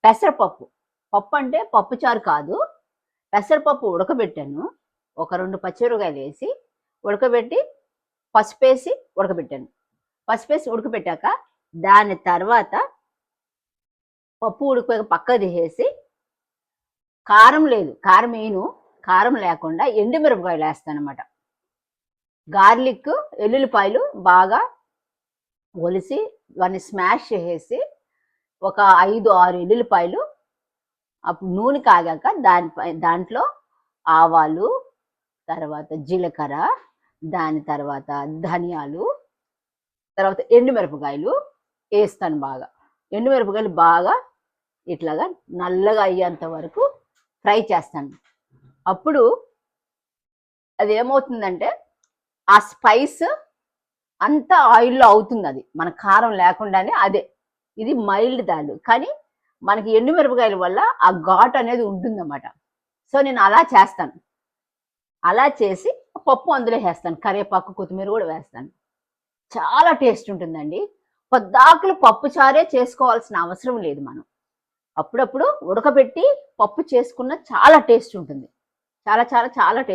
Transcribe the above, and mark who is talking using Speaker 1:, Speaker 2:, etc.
Speaker 1: పెసరపప్పు. పప్పు అంటే పప్పుచారు కాదు. పెసరపప్పు ఉడకబెట్టాను. ఒక 2 పచ్చిమిరపకాయలేసి ఉడకబెట్టి, పసుపేసి ఉడకబెట్టాను. పసుపేసి ఉడకబెట్టాక దాని తర్వాత పప్పు ఉడికిపోయాక పక్కకు తీసేసి, కారం లేదు, కారం వేయను. కారం లేకుండా ఎండుమిరపకాయలేస్తానమాట. గార్లిక్, ఎల్లుల్లిపాయలు బాగా ఒలిసి వాటిని స్మాష్ చేసేసి, ఒక 5, 6 ఎల్లుల్లిపాయలు, అప్పుడు నూనె కాగాక దాంట్లో ఆవాలు, తర్వాత జీలకర్ర, దాని తర్వాత ధనియాలు, తర్వాత ఎండుమిరపకాయలు వేస్తాను బాగా. ఎండుమిరపకాయలు బాగా ఇట్లాగా నల్లగా అయ్యేంత వరకు ఫ్రై చేస్తాను. అప్పుడు అది ఏమవుతుందంటే ఆ స్పైస్ అంతా ఆయిల్లో అవుతుంది. అది మన కారం లేకుండానే అదే. ఇది మైల్డ్ దాల్, కానీ మనకి ఎండుమిరపకాయల వల్ల ఆ ఘాట్ అనేది ఉంటుందన్నమాట. సో నేను అలా చేస్తాను. అలా చేసి పప్పు అందులో వేస్తాను. కరివేపాకు, కొత్తిమీర కూడా వేస్తాను. చాలా టేస్ట్ ఉంటుందండి. పొద్దాకులు పప్పు చారే చేసుకోవాల్సిన అవసరం లేదు. మనం అప్పుడప్పుడు ఉడకబెట్టి పప్పు చేసుకున్న చాలా టేస్ట్ ఉంటుంది. చాలా చాలా చాలా టేస్ట్.